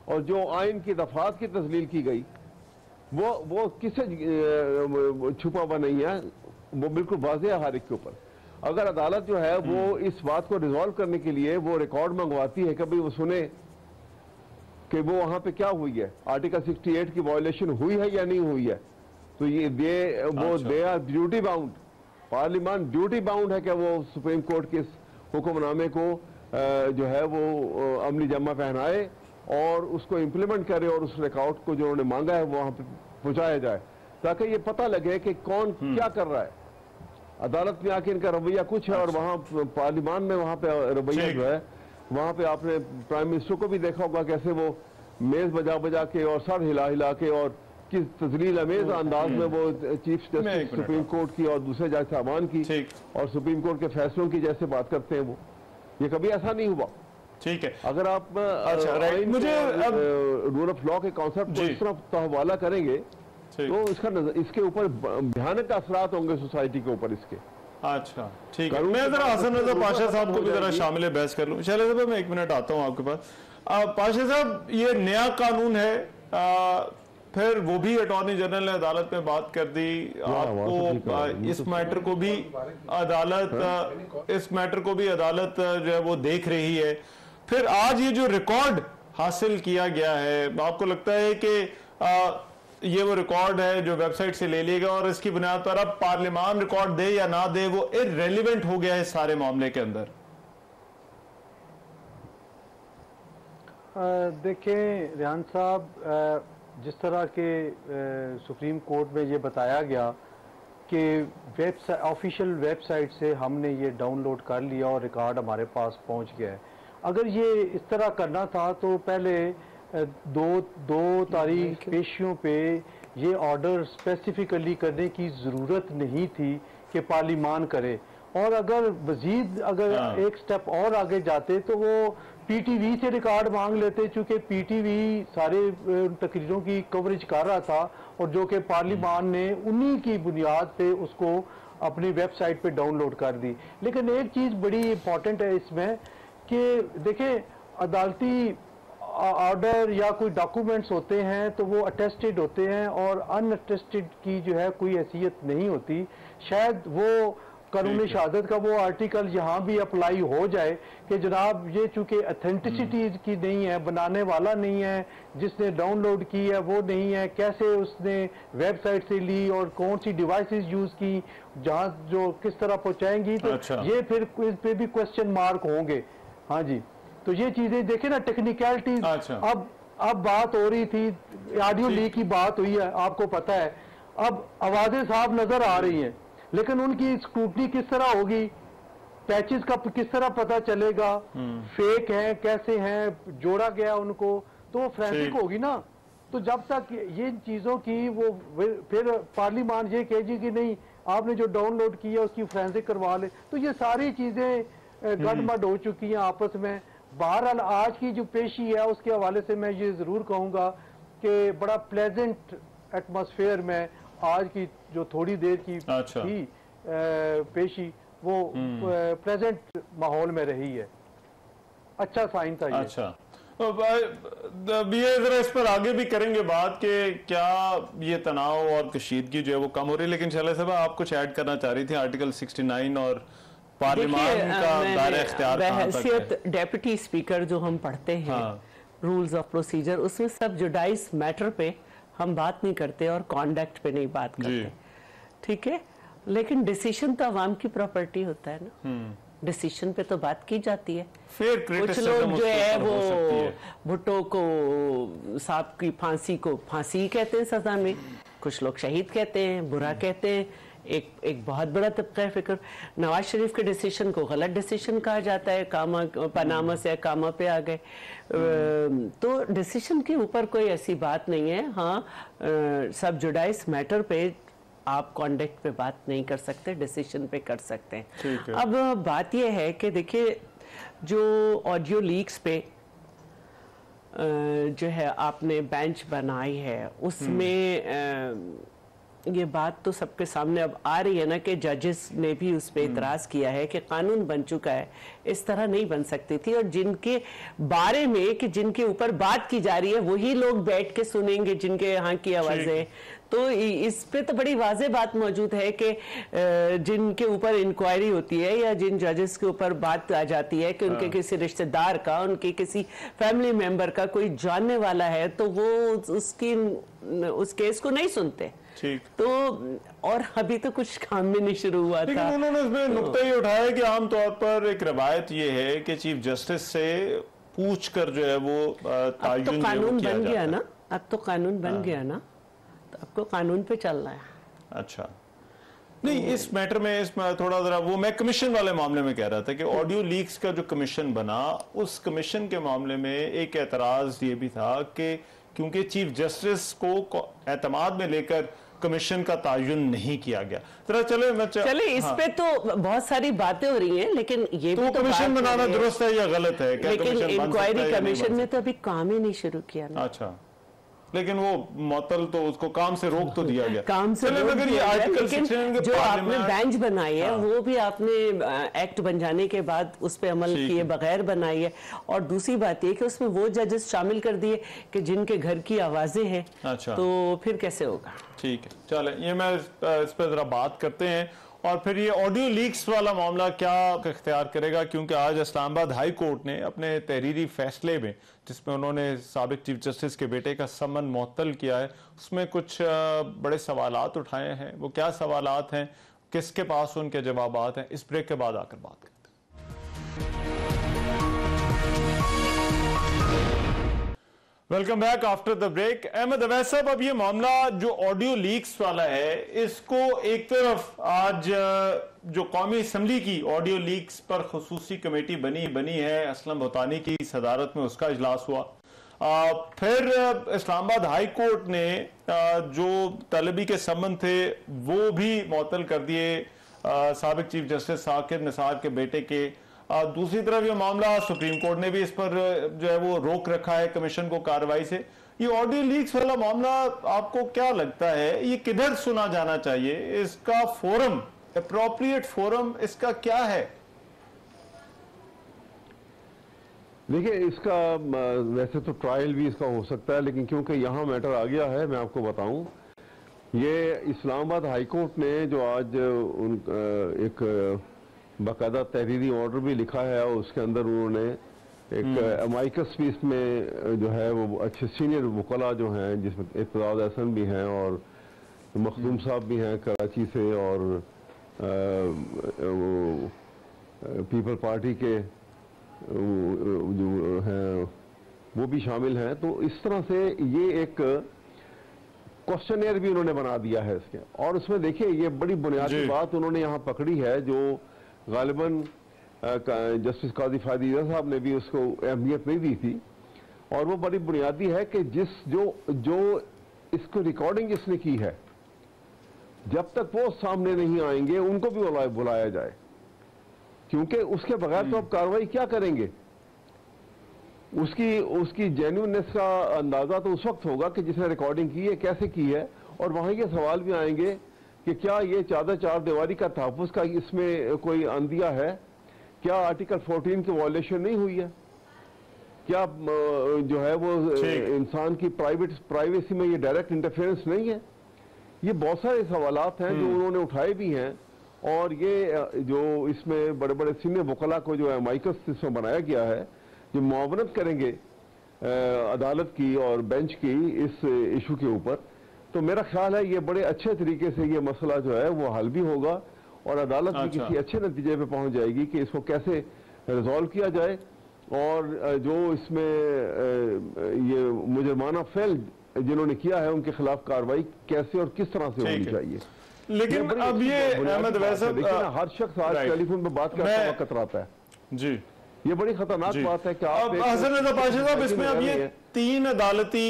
और जो आइन की दफात की तस्लील की गई, वो किसे छुपा हुआ नहीं है, वो बिल्कुल वाज़ेह है हर एक के ऊपर। अगर अदालत जो है वो इस बात को रिजॉल्व करने के लिए वो रिकॉर्ड मंगवाती है, कभी वो सुने कि वो वहां पे क्या हुई है, आर्टिकल 68 की वायलेशन हुई है या नहीं हुई है, तो they are duty bound, parliament duty bound है कि वो सुप्रीम कोर्ट के हुक्मनामे को जो है वो अमली जमा पहनाए और उसको इम्प्लीमेंट करे और उस रिकॉर्ड को जो उन्होंने मांगा है वहां पे पहुंचाया जाए, ताकि ये पता लगे कि कौन क्या कर रहा है। अदालत में आके इनका रवैया कुछ है और वहां पार्लियामान में वहां पे रवैया जो है, वहां पे आपने प्राइम मिनिस्टर को भी देखा होगा कैसे वो मेज बजा बजा के और सर हिला हिला के और किस तजलील अमेज अंदाज में वो चीफ जस्टिस सुप्रीम कोर्ट की और दूसरे जज साहबान की और सुप्रीम कोर्ट के फैसलों की जैसे बात करते हैं, वो ये कभी ऐसा नहीं हुआ। ठीक है, अगर आप मुझे रूल ऑफ लॉ के कॉन्सेप्ट को इस तरफ हवाला करेंगे तो इसके ऊपर भयानक असरात होंगे सोसाइटी के ऊपर इसके। अच्छा, ठीक है, मैं जरा हसन रजा पाशा साहब को भी जरा शामिल बहस कर लूं। शैलेश साहब, मैं 1 मिनट आता हूं आपके पास। पाशा साहब, ये नया कानून है, फिर वो भी अटॉर्नी जनरल ने अदालत में बात कर दी, आपको इस मैटर को भी अदालत जो है वो देख रही है। फिर आज ये जो रिकॉर्ड हासिल किया गया है, आपको लगता है कि ये वो रिकॉर्ड है जो वेबसाइट से ले लिएगा और इसकी बुनियाद पर अब पार्लियामान रिकॉर्ड दे या ना दे वो इररेलेवेंट हो गया है सारे मामले के अंदर? देखें रिहान साहब, जिस तरह के सुप्रीम कोर्ट में ये बताया गया कि ऑफिशियल वेबसाइट से हमने ये डाउनलोड कर लिया और रिकॉर्ड हमारे पास पहुंच गया है, अगर ये इस तरह करना था तो पहले दो तारीख पेशियों पे ये ऑर्डर स्पेसिफिकली करने की ज़रूरत नहीं थी कि पार्लियामान करे, और अगर एक स्टेप और आगे जाते तो वो पीटीवी से रिकॉर्ड मांग लेते, चूंकि पीटीवी सारे तकरीरों की कवरेज कर रहा था और जो कि पार्लिमान ने उन्हीं की बुनियाद पे उसको अपनी वेबसाइट पे डाउनलोड कर दी। लेकिन एक चीज़ बड़ी इंपॉर्टेंट है इसमें कि देखें, अदालती ऑर्डर या कोई डॉक्यूमेंट्स होते हैं तो वो अटेस्टेड होते हैं और अनअटेस्टेड की जो है कोई हैसियत नहीं होती। शायद वो कानूनी शहादत का वो आर्टिकल यहाँ भी अप्लाई हो जाए कि जनाब ये चूंकि अथेंटिसिटी की नहीं है, बनाने वाला नहीं है, जिसने डाउनलोड की है वो नहीं है, कैसे उसने वेबसाइट से ली और कौन सी डिवाइसेस यूज की, जहाँ जो किस तरह पहुंचाएंगी, तो अच्छा। ये फिर इस पे भी क्वेश्चन मार्क होंगे। हाँ जी, तो ये चीजें देखे ना, टेक्निकलिटीज। अच्छा। अब बात हो रही थी, ऑडियो लीक की बात हुई है, आपको पता है। अब आवाजें साफ नजर आ रही हैं, लेकिन उनकी स्क्रूटनी किस तरह होगी, पैचेस का किस तरह पता चलेगा, फेक हैं कैसे हैं, जोड़ा गया उनको, तो फ्रेंसिक होगी ना। तो जब तक ये चीजों की वो फिर पार्लिमान ये कहेगी कि नहीं आपने जो डाउनलोड किया उसकी फ्रेंसिक करवा ले, तो ये सारी चीजें गड़बड़ हो चुकी हैं आपस में। बहरहाल आज की जो पेशी है उसके हवाले से मैं ये जरूर कहूंगा कि बड़ा प्लेजेंट एटमॉस्फेयर में आज की जो थोड़ी देर की अच्छा। थी पेशी, वो प्रेजेंट माहौल में रही है। अच्छा साइन था ये। अच्छा, ये जरा इस पर आगे भी करेंगे बात कि क्या ये तनाव और कशीदगी जो है वो कम हो रही है। लेकिन शैला साहब, आप कुछ ऐड करना चाह रही थी आर्टिकल 69 और पार्लिमान का दायरा इख्तियार कहां तक है? डेप्यूटी स्पीकर जो हम पढ़ते हैं, रूल्स ऑफ प्रोसीजर, उसमें सब जुडाइस मैटर पे हम बात नहीं करते और कॉन्डक्ट पे नहीं बात करते, ठीक है। लेकिन डिसीजन तो अवाम की प्रॉपर्टी होता है ना, डिसीजन पे तो बात की जाती है। फिर कुछ लोग जो है वो भुट्टो को साहब की फांसी को फांसी कहते हैं सजा में, कुछ लोग शहीद कहते हैं, बुरा कहते हैं। एक बहुत बड़ा तबका है फिक्र। नवाज शरीफ के डिसीजन को गलत डिसीजन कहा जाता है, कामा पनामा से कामा पे आ गए। तो डिसीजन के ऊपर कोई ऐसी बात नहीं है। हाँ, सब जुडाइस मैटर पे आप कॉन्डक्ट पे बात नहीं कर सकते, डिसीजन पे कर सकते हैं। अब बात यह है कि देखिए, जो ऑडियो लीक्स पे जो है आपने बेंच बनाई है, उसमें ये बात तो सबके सामने अब आ रही है ना कि जजेस ने भी उस पर इतराज किया है कि कानून बन चुका है, इस तरह नहीं बन सकती थी। और जिनके बारे में कि जिनके ऊपर बात की जा रही है वही लोग बैठ के सुनेंगे जिनके यहाँ की आवाजें। तो इस पे तो बड़ी वाज़े बात मौजूद है कि जिनके ऊपर इंक्वायरी होती है या जिन जजेस के ऊपर बात आ जाती है कि उनके किसी रिश्तेदार का, उनके किसी फैमिली मेंबर का कोई जानने वाला है, तो वो उस केस को नहीं सुनते। ठीक। तो और अभी तो कुछ काम भी नहीं शुरू हुआ था। लेकिन उन्होंने इसमें नुक्ता ये उठाया कि आमतौर पर एक रवायत ये है कि चीफ जस्टिस से पूछ कर जो है वो अब तो कानून बन गया ना, अब तो कानून बन गया ना, तो आपको कानून पे चलना है। अच्छा, नहीं इस मैटर में इसमें थोड़ा जरा वो मैं कमीशन वाले मामले में कह रहा था कि ऑडियो लीक्स का जो कमीशन बना, उस कमीशन के मामले में एक एतराज ये भी था कि क्योंकि चीफ जस्टिस को एतमाद में लेकर कमीशन का तायुन नहीं किया गया। जरा चले इस पे तो बहुत सारी बातें हो रही हैं, लेकिन ये तो भी तो कमीशन बनाना दुरुस्त है या गलत है? क्या लेकिन इंक्वायरी कमीशन ने तो अभी काम ही नहीं शुरू किया ना। अच्छा, लेकिन वो मुअत्तल तो उसको काम से रोक तो दिया गया। काम से रोक मगर ये आर्टिकल जो आपने बेंच बनाई है वो भी आपने एक्ट बन जाने के बाद उस पर अमल किए बगैर बनाई है। और दूसरी बात ये कि उसमें वो जजेस शामिल कर दिए कि जिनके घर की आवाजें हैं। अच्छा, तो फिर कैसे होगा? ठीक है, चले ये मैं इस पर जरा बात करते हैं। और फिर ये ऑडियो लीक्स वाला मामला क्या इख्तियार करेगा, क्योंकि आज इस्लामाबाद हाई कोर्ट ने अपने तहरीरी फैसले में, जिसमें उन्होंने साबिक चीफ जस्टिस के बेटे का समन मुअत्तल किया है, उसमें कुछ बड़े सवालात उठाए हैं। वो क्या सवालात हैं, किसके पास उनके जवाबात हैं, इस ब्रेक के बाद आकर बात करते हैं। Welcome back after the break. Ahmed Awais साहब, अब ये मामला जो ऑडियो लीक्स वाला है, इसको एक तरफ आज जो कौमी असम्बली की ऑडियो लीक्स पर खुसूसी कमेटी बनी है, असलम भुतानी की सदारत में उसका इजलास हुआ। फिर इस्लामाबाद हाई कोर्ट ने जो तलबी के संबंध थे वो भी मुअत्तल कर दिए साबिक चीफ जस्टिस साकिब निसार के बेटे के। दूसरी तरफ ये मामला सुप्रीम कोर्ट ने भी इस पर जो है वो रोक रखा है कमीशन को कार्रवाई से। ये ऑडियो लीक्स वाला मामला आपको क्या लगता है, ये किधर सुना जाना चाहिए? इसका फोरम, एप्रोप्रिएट फोरम इसका क्या है? देखिए, इसका वैसे तो ट्रायल भी इसका हो सकता है, लेकिन क्योंकि यहाँ मैटर आ गया है, मैं आपको बताऊं, ये इस्लामाबाद हाई कोर्ट ने जो आज एक बाकायदा तहरीरी ऑर्डर भी लिखा है, और उसके अंदर उन्होंने एक अमाइकस भी इसमें जो है वो अच्छे सीनियर वकला जो हैं, जिसमें इत्तेजाद हसन भी हैं और मखदूम साहब भी हैं कराची से, और पीपल पार्टी के जो हैं वो भी शामिल हैं। तो इस तरह से ये एक क्वेश्चनर भी उन्होंने बना दिया है इसके, और उसमें देखिए ये बड़ी बुनियादी बात उन्होंने यहाँ पकड़ी है, जो गालिबन जस्टिस काजी फायदा साहब ने भी उसको अहमियत नहीं दी थी, और वो बड़ी बुनियादी है कि जो इसको रिकॉर्डिंग जिसने की है, जब तक वो सामने नहीं आएंगे उनको भी बुलाया जाए, क्योंकि उसके बगैर तो अब कार्रवाई क्या करेंगे? उसकी जेन्युइननेस का अंदाजा तो उस वक्त होगा कि जिसने रिकॉर्डिंग की है कैसे की है, और वहां ये सवाल भी आएंगे कि क्या ये चार दीवारी का तहफ़्फ़ुज़ का इसमें कोई अंदिया है? क्या आर्टिकल 14 की वॉयलेशन नहीं हुई है? क्या जो है वो इंसान की प्राइवेसी में ये डायरेक्ट इंटरफेरेंस नहीं है? ये बहुत सारे सवालात हैं जो उन्होंने उठाए भी हैं, और ये जो इसमें बड़े बड़े सीनियर वकला को जो है माइकस सिस्टम बनाया गया है, जो मुआवनत करेंगे अदालत की और बेंच की इस इशू के ऊपर, तो मेरा ख्याल है ये बड़े अच्छे तरीके से ये मसला जो है वो हल भी होगा, और अदालत भी किसी अच्छे नतीजे पे पहुंच जाएगी कि इसको कैसे रिजॉल्व किया जाए, और जो इसमें ये मुजरमाना फेल जिन्होंने किया है उनके खिलाफ कार्रवाई कैसे और किस तरह से होनी चाहिए। लेकिन अब ये अहमद वैसे हर शख्स आज टेलीफोन पे बात करते वक्त कतराता है जी, ये बड़ी खतरनाक बात है कि आप हसन रजा पाशा साहब इसमें अब ये 3 अदालती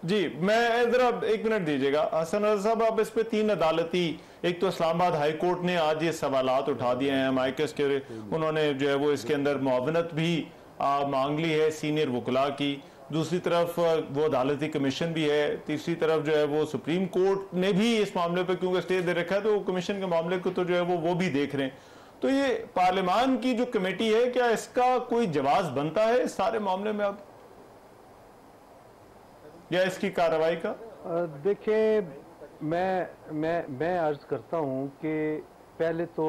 जी मैं जरा 1 मिनट दीजिएगा हसन रजा साहब, आप इस पे 3 अदालती, एक तो इस्लामाबाद हाई कोर्ट ने आज ये सवालात उठा दिए हैं माइकस के, उन्होंने जो है वो इसके अंदर मुआवनत भी मांग ली है सीनियर वकला की, दूसरी तरफ वो अदालती कमीशन भी है, तीसरी तरफ जो है वो सुप्रीम कोर्ट ने भी इस मामले पर क्योंकि स्टे दे रखा है, तो कमीशन के मामले को तो जो है वो भी देख रहे हैं। तो ये पार्लियामान की जो कमेटी है, क्या इसका कोई जवाब बनता है इस सारे मामले में अब, या इसकी कार्रवाई का? देखिए मैं अर्ज करता हूं कि पहले तो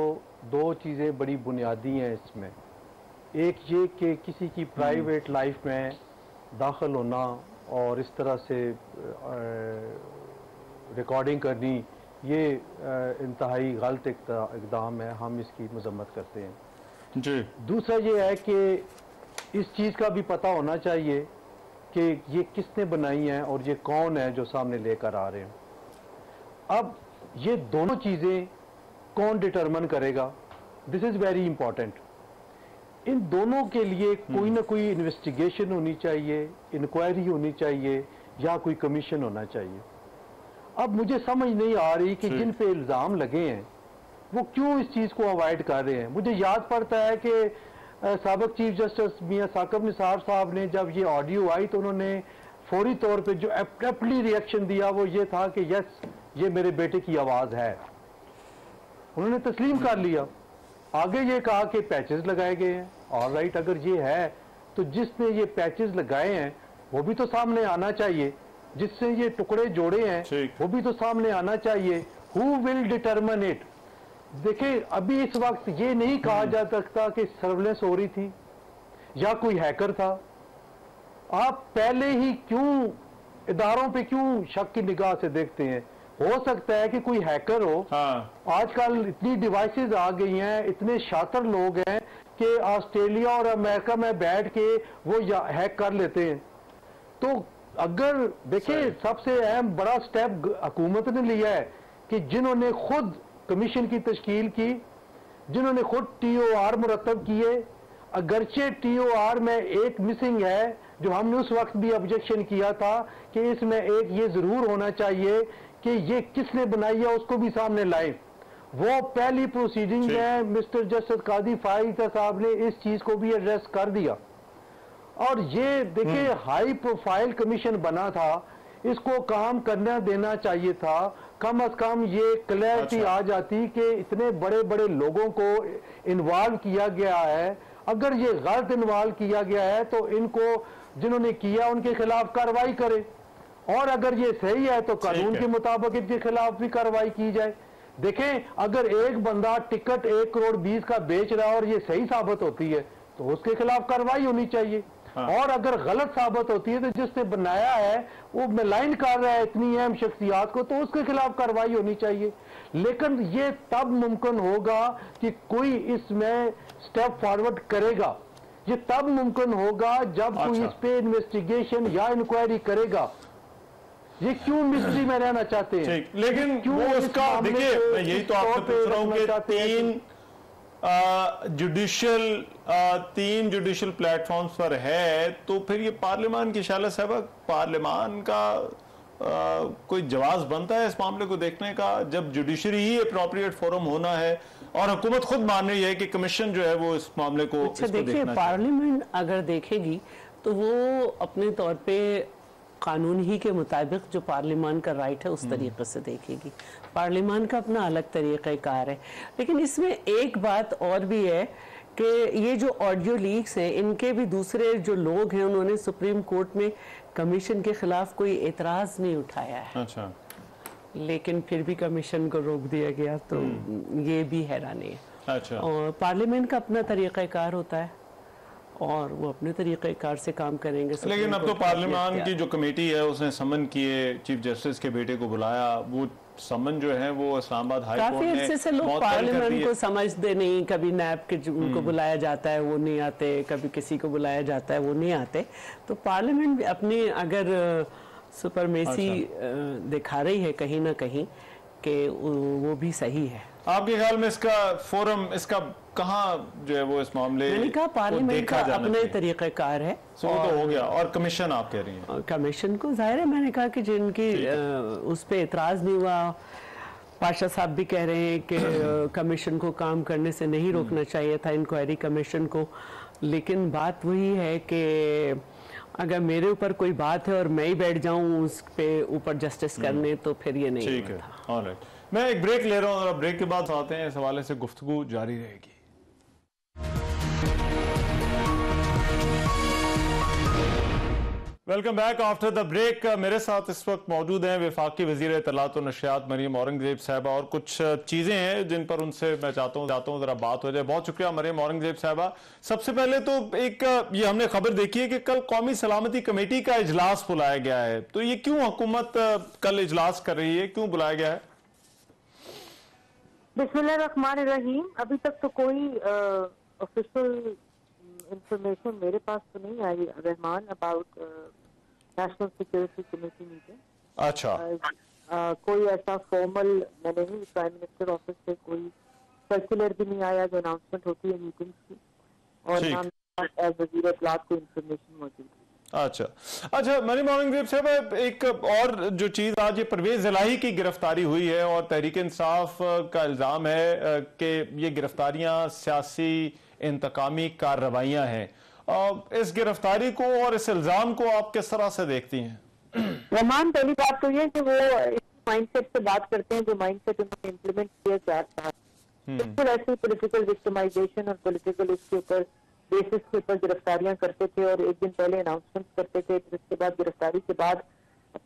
2 चीज़ें बड़ी बुनियादी हैं इसमें। एक ये कि किसी की प्राइवेट लाइफ में दाखिल होना और इस तरह से रिकॉर्डिंग करनी, ये इंतहाई गलत इक़दाम है, हम इसकी मजम्मत करते हैं जी। दूसरा ये है कि इस चीज़ का भी पता होना चाहिए कि ये किसने बनाई है और ये कौन है जो सामने लेकर आ रहे हैं। अब ये दोनों चीज़ें कौन डिटरमिन करेगा, दिस इज़ वेरी इंपॉर्टेंट। इन दोनों के लिए कोई ना कोई इन्वेस्टिगेशन होनी चाहिए, इंक्वायरी होनी चाहिए, या कोई कमीशन होना चाहिए। अब मुझे समझ नहीं आ रही कि जिन पे इल्ज़ाम लगे हैं वो क्यों इस चीज़ को अवॉइड कर रहे हैं। मुझे याद पड़ता है कि साबिक चीफ जस्टिस मियां साकिब निसार साहब ने जब ये ऑडियो आई तो उन्होंने फौरी तौर पे जो एब्रप्टली रिएक्शन दिया वो ये था कि यस ये मेरे बेटे की आवाज़ है, उन्होंने तस्लीम कर लिया। आगे ये कहा कि पैचेस लगाए गए हैं, ऑलराइट, अगर ये है तो जिसने ये पैचेस लगाए हैं वो भी तो सामने आना चाहिए, जिससे ये टुकड़े जोड़े हैं वो भी तो सामने आना चाहिए। Who will determine it? देखिए अभी इस वक्त ये नहीं कहा जा सकता कि सर्विलेंस हो रही थी या कोई हैकर था। आप पहले ही क्यों इदारों पे क्यों शक की निगाह से देखते हैं? हो सकता है कि कोई हैकर हो। आजकल इतनी डिवाइसेस आ गई हैं, इतने शातिर लोग हैं कि ऑस्ट्रेलिया और अमेरिका में बैठ के वो हैक कर लेते हैं। तो अगर देखिए सबसे अहम बड़ा स्टेप हुकूमत ने लिया है कि जिन्होंने खुद कमीशन की तश्कील की, जिन्होंने खुद TOR मुरतब किए, अगरचे TOR में एक मिसिंग है जो हमने उस वक्त भी ऑब्जेक्शन किया था कि इसमें एक ये जरूर होना चाहिए कि ये किसने बनाई है उसको भी सामने लाए। वो पहली प्रोसीडिंग में मिस्टर जस्टिस कादी फाइज साहब ने इस चीज को भी एड्रेस कर दिया। और ये देखिए हाई प्रोफाइल कमीशन बना था, इसको काम करना देना चाहिए था। कम अज कम ये क्लैरिटी आ जाती कि इतने बड़े बड़े लोगों को इन्वॉल्व किया गया है, अगर ये गलत इन्वॉल्व किया गया है तो इनको जिन्होंने किया उनके खिलाफ कार्रवाई करे, और अगर ये सही है तो कानून के मुताबिक इनके खिलाफ भी कार्रवाई की जाए। देखें, अगर एक बंदा टिकट 1 करोड़ 20 का बेच रहा है और ये सही साबित होती है तो उसके खिलाफ कार्रवाई होनी चाहिए। और अगर गलत साबित होती है तो जिसने बनाया है वो मलाइन कर रहा है इतनी अहम शख्सियात को, तो उसके खिलाफ कार्रवाई होनी चाहिए। लेकिन ये तब मुमकिन होगा कि कोई इसमें स्टेप फॉरवर्ड करेगा, ये तब मुमकिन होगा जब कोई इस पे इन्वेस्टिगेशन या इंक्वायरी करेगा। ये क्यों मिस्ट्री में रहना चाहते हैं? लेकिन क्यों उसका, देखिए मैं यही तो आपसे पूछ रहा हूं कि तीन जुडिशियल प्लेटफॉर्म्स पर है, तो फिर ये पार्लियामान की शाला साहब, पार्लियामान का कोई जवाब बनता है इस मामले को देखने का, जब जुडिशरी ही अप्रोप्रिएट फोरम होना है और हुकूमत खुद मान रही है कि कमीशन जो है वो इस मामले को देखिए, पार्लियामेंट अगर देखेगी तो वो अपने तौर पे कानून ही के मुताबिक जो पार्लियामान का राइट है उस तरीके से देखेगी। पार्लियामान का अपना अलग तरीक़ाकार है। लेकिन इसमें एक बात और भी है कि ये जो ऑडियो लीक्स हैं, इनके भी दूसरे जो लोग हैं उन्होंने सुप्रीम कोर्ट में कमीशन के खिलाफ कोई एतराज नहीं उठाया है। अच्छा। लेकिन फिर भी कमीशन को रोक दिया गया, तो ये भी हैरानी है। अच्छा। और पार्लियामेंट का अपना तरीक़ाकार होता है और वो अपने तरीक़ेकार से काम करेंगे। लेकिन अब तो पार्लियामान की जो कमेटी है उसने समन किए, चीफ जस्टिस के बेटे को बुलाया, वो समन जो है वो इस्लामाबाद हाई कोर्ट ने काफी अरसे से लोग पार्लियामेंट को समझते नहीं, कभी नैब के उनको बुलाया जाता है वो नहीं आते, कभी किसी को बुलाया जाता है वो नहीं आते। तो पार्लियामेंट अपनी अगर सुपरमेसी दिखा रही है कहीं ना कहीं कि वो भी सही है। आपके ख्याल में इसका फोरम, इसका कहाँ जो है वो इस मामले, मैंने कहा पार्लियामेंट का अपने तरीक़ेकार है। तो हो गया। और कमीशन आप कह रही हैं? कमीशन को जाहिर है, मैंने कहा कि जिनकी उस पे एतराज नहीं हुआ, पाशा साहब भी कह रहे हैं कि कमीशन को काम करने से नहीं रोकना चाहिए था, इंक्वायरी कमीशन को। लेकिन बात वही है कि अगर मेरे ऊपर कोई बात है और मैं ही बैठ जाऊं उस पे ऊपर जस्टिस करने, तो फिर ये नहीं ठीक है। ऑलराइट, मैं एक ब्रेक ले रहा हूं और ब्रेक के बाद आते हैं, इस हवाले से गुफ्तगू जारी रहेगी। Welcome back after the break. मेरे साथ इस वक्त मौजूद हैं वफाकी वजीर इत्तलात और नशियात मरियम औरंगजेब साहबा, और कुछ चीज़ें हैं जिन पर उनसे मैं चाहता हूँ ज़रा बात हो जाए। बहुत शुक्रिया मरियम औरंगजेब साहबा। सबसे पहले तो एक ये हमने खबर देखी है कि कल कौमी सलामती कमेटी का इजलास बुलाया गया है, तो ये क्यों हुकूमत कल इजलास कर रही है, क्यों बुलाया गया है? बिस्मिल्लाहिर्रहमानिर्रहीम। अभी तक तो कोई ऑफिशियल इंफॉर्मेशन मेरे पास तो नहीं I Rahman about national security committee meeting. अच्छा। कोई ऐसा फॉर्मल मैंने नहीं, प्राइम मिनिस्टर ऑफिस से कोई सर्कुलर भी नहीं आया जो अनाउंसमेंट होती है मीटिंग्स की, और ना वज़ीर इत्तलात को इंफॉर्मेशन मौजूद है। अच्छा मरियम औरंगजेब साहब, एक और जो चीज, आज ये परवेज इलाही की गिरफ्तारी हुई है और तहरीक इंसाफ का इल्जाम है कि ये गिरफ्तारियां सियासी इंतकामी कार्रवाइयां हैं। इस गिरफ्तारी को और इस इल्जाम को आप किस तरह से देखती हैं? रहमान, पहली बात तो ये कि वो इस माइंडसेट से बात करते हैं जो माइंडसेट उन्होंने इम्प्लीमेंट किया 4 साल, बिल्कुल ऐसे पॉलिटिकल विक्टिमाइजेशन और पॉलिटिकल इसके ऊपर बेसिस के ऊपर गिरफ्तारियां करते थे और एक दिन पहले अनाउंसमेंट करते थे, फिर उसके बाद गिरफ्तारी के बाद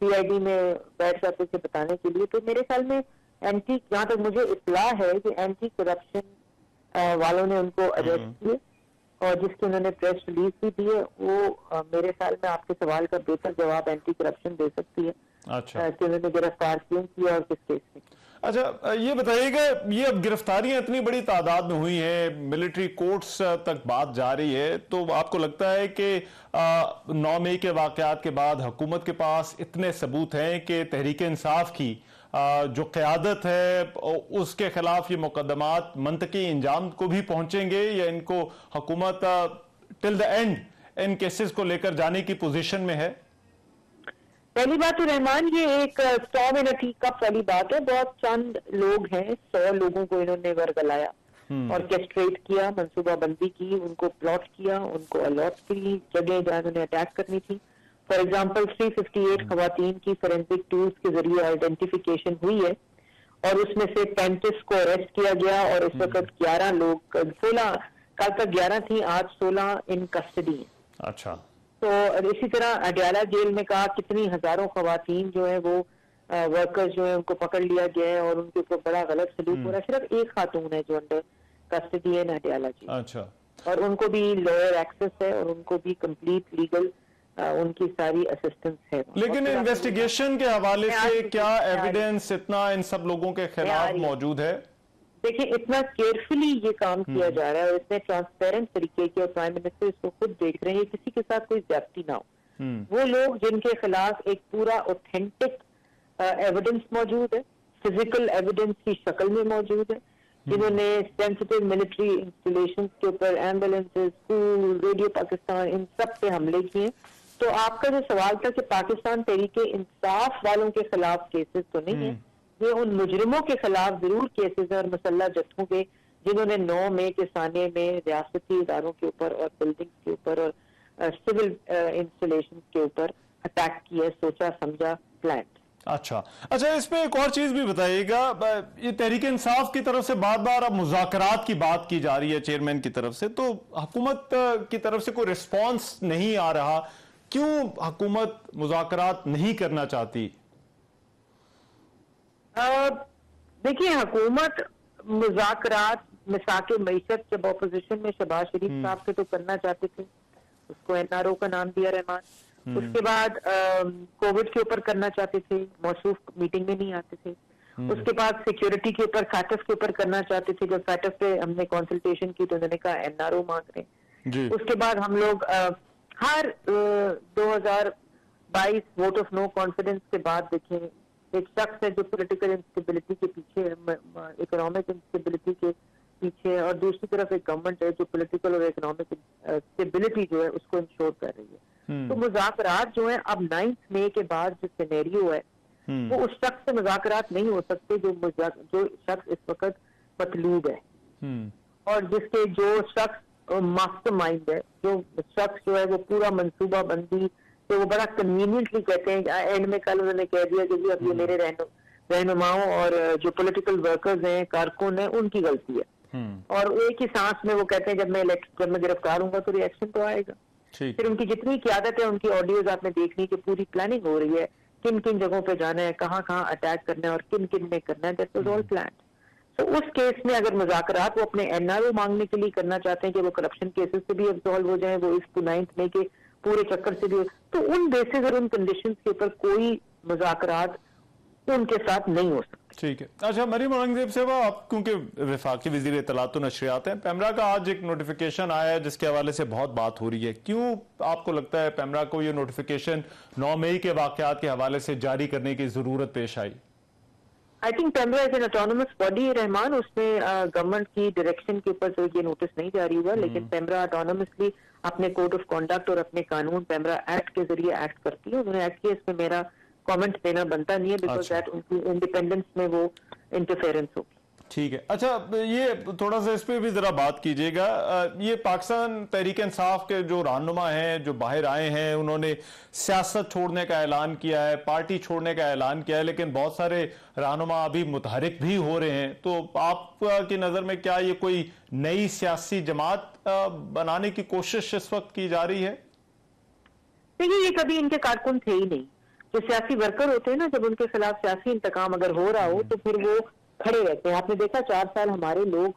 पीआईडी में बैठ जाते थे बताने के लिए। तो मेरे ख्याल में एंटी, जहाँ तक मुझे इत्तला है कि एंटी करप्शन वालों ने उनको अरेस्ट किए और जिसकी उन्होंने प्रेस रिलीज भी दी है, वो मेरे ख्याल में आपके सवाल का बेहतर जवाब एंटी करप्शन दे सकती है। अच्छा। कि उन्होंने गिरफ्तार क्यों किया और किस केस में। अच्छा, ये बताइएगा, ये अब गिरफ्तारियां इतनी बड़ी तादाद में हुई हैं, मिलिट्री कोर्ट्स तक बात जा रही है, तो आपको लगता है कि 9 मई के वाकयात के बाद हुकूमत के पास इतने सबूत हैं कि तहरीक इंसाफ की जो क़यादत है उसके खिलाफ ये मुकदमात मंतकी इंजाम को भी पहुंचेंगे, या इनको हुकूमत till the and in cases को लेकर जाने की पोजीशन में है? पहली बात तो रहमान, ये एक स्टॉर्म इन अ टी कप वाली बात है। बहुत चंद लोग हैं, 100 लोगों को इन्होंने वर्गलाया, ऑर्केस्ट्रेट किया, मंसूबाबंदी की, उनको प्लॉट किया, उनको अलॉट की जगह जहां उन्हें अटैक करनी थी। फॉर एग्जाम्पल 358 खवातीन की फोरेंसिक टूल्स के जरिए आइडेंटिफिकेशन हुई है और उसमें से 35 को अरेस्ट किया गया और इस वक्त 11 लोग, 16 कल तक 11 थी, आज 16 इन कस्टडी है। अच्छा। तो इसी तरह अडयाला जेल में कहा कितनी हजारों खवातीन जो है वो वर्कर्स जो है उनको पकड़ लिया गया है और उनके ऊपर बड़ा गलत सलूक हो रहा है। सिर्फ एक खातून है जो अंडर कस्टडी है अडयाला जेल। अच्छा। और उनको भी लॉयर एक्सेस है और उनको भी कंप्लीट लीगल उनकी सारी असिस्टेंस है। लेकिन इन्वेस्टिगेशन के हवाले से क्या एविडेंस इतना इन सब लोगों के खिलाफ मौजूद है? देखिए, इतना केयरफुली ये काम किया जा रहा है और इतने ट्रांसपेरेंट तरीके के, और प्राइम मिनिस्टर इसको खुद देख रहे हैं, किसी के साथ कोई ज्यादती ना हो। वो लोग जिनके खिलाफ एक पूरा ऑथेंटिक एविडेंस मौजूद है, फिजिकल एविडेंस की शक्ल में मौजूद है, जिन्होंने सेंसिटिव मिलिट्री इंस्टॉलेशंस के ऊपर, एम्बुलेंसेज, स्कूल, रेडियो पाकिस्तान, इन सब पे हमले किए। तो आपका जो सवाल था कि पाकिस्तान तहरीके इंसाफ वालों के खिलाफ केसेस तो नहीं है, ये उन मुजरिमों के खिलाफ जरूर केसेस हैं और मुसल्ला जत्थों के, जिन्होंने 9 मई के साने में रियासती इदारों के ऊपर और बिल्डिंग्स के ऊपर और सिविल इंस्टॉलेशन के ऊपर अटैक किया, सोचा समझा, प्लान। अच्छा, इसमें एक और चीज भी बताइएगा, ये तहरीक इंसाफ की तरफ से बार बार अब मुज़ाकरात की बात की जा रही है चेयरमैन की तरफ से, तो हुकूमत की तरफ से कोई रिस्पॉन्स नहीं आ रहा, क्यों हुकूमत मुज़ाकरात नहीं करना चाहती? देखिए, हुकूमत मुज़ाकरात मिसाके मईशत जब ऑपोजिशन में शहबाज शरीफ साहब से तो करना चाहते थे, उसको एनआरओ का नाम दिया रहमान। उसके बाद कोविड के ऊपर करना चाहते थे, मौसूफ मीटिंग में नहीं आते थे। उसके बाद सिक्योरिटी के ऊपर, फैटफ के ऊपर करना चाहते थे, जब फैटफ पे हमने कंसल्टेशन की तो उन्होंने कहा एनआरओ मांग रहे। उसके बाद हम लोग हर 2022 वोट ऑफ नो कॉन्फिडेंस के बाद देखें, एक शख्स है जो पॉलिटिकल इंस्टेबिलिटी के पीछे है, इकोनॉमिक इंस्टेबिलिटी के पीछे है, और दूसरी तरफ एक गवर्नमेंट है जो पॉलिटिकल और इकोनॉमिक स्टेबिलिटी जो है उसको इंश्योर कर रही है। तो मुज़ाकरात जो है अब 9 मई के बाद जो सिनेरियो है वो उस शख्स से मुज़ाकरात नहीं हो सकते जो शख्स इस वक्त मतलूब है, और जिसके जो शख्स मास्टरमाइंड है, जो शख्स जो है वो पूरा मंसूबा बंदी, तो वो बड़ा कन्वीनियंटली कहते हैं एंड में, कल उन्होंने कह दिया कि अब ये मेरे रहनुमाओं और जो पॉलिटिकल वर्कर्स हैं, कारकुन हैं, उनकी गलती है। और एक ही सांस में वो कहते हैं जब मैं गिरफ्तार हूंगा तो रिएक्शन तो आएगा। फिर उनकी जितनी क़यादत है, उनकी ऑडियोज आपने देखनी कि पूरी प्लानिंग हो रही है, किन किन जगहों पे जाना है, कहाँ कहाँ अटैक करना है और किन किन में करना है, दैट वाज ऑल प्लान्ड। तो उस केस में अगर मुज़ाकरात वो अपने एनआरओ मांगने के लिए करना चाहते हैं कि वो करप्शन केसेस से भी अब्सॉल्व हो जाए, वो इस 9 मई के पूरे चक्कर से भी, तो उन बेसिस और उन कंडीशंस के ऊपर कोई मुज़ाकरात उनके साथ नहीं हो सकते। ठीक है। अच्छा, मरीम औरंगजेब साहबा, आप क्योंकि वफाकी वज़ीर इत्तलात व नशरियात हैं, पैमरा का आज एक नोटिफिकेशन आया है जिसके हवाले से बहुत बात हो रही है, क्यों आपको लगता है पैमरा को ये नोटिफिकेशन 9 मई के वाक़यात के हवाले से जारी करने की जरूरत पेश आई? I think PEMRA is an autonomous body है रहमान, उसमें गवर्नमेंट की डायरेक्शन के ऊपर तो ये नोटिस नहीं जारी हुआ, लेकिन पैमरा ऑटोनमसली अपने कोड ऑफ कॉन्डक्ट और अपने कानून पैमरा एक्ट के जरिए एक्ट करती है। उन्होंने एक्ट किया, इसमें मेरा कमेंट देना बनता नहीं है, बिकॉज दैट उनकी इंडिपेंडेंस में वो इंटरफेरेंस होगी। ठीक है। अच्छा, ये थोड़ा सा इस पे भी जरा बात कीजिएगा, ये पाकिस्तान तहरीक इंसाफ के जो रहनुमा हैं जो बाहर आए हैं, उन्होंने सियासत छोड़ने का ऐलान किया है, पार्टी छोड़ने का ऐलान किया है, लेकिन बहुत सारे रहनुमा अभी मुतहरिक भी हो रहे हैं, तो आपकी नजर में क्या ये कोई नई सियासी जमात बनाने की कोशिश इस वक्त की जा रही है? देखिए, ये कभी इनके कारकुन थे ही नहीं। जो सियासी वर्कर होते हैं ना, जब उनके खिलाफ सियासी इंतकाम अगर हो रहा हो तो फिर वो खड़े रहते हैं। आपने देखा 4 साल हमारे लोग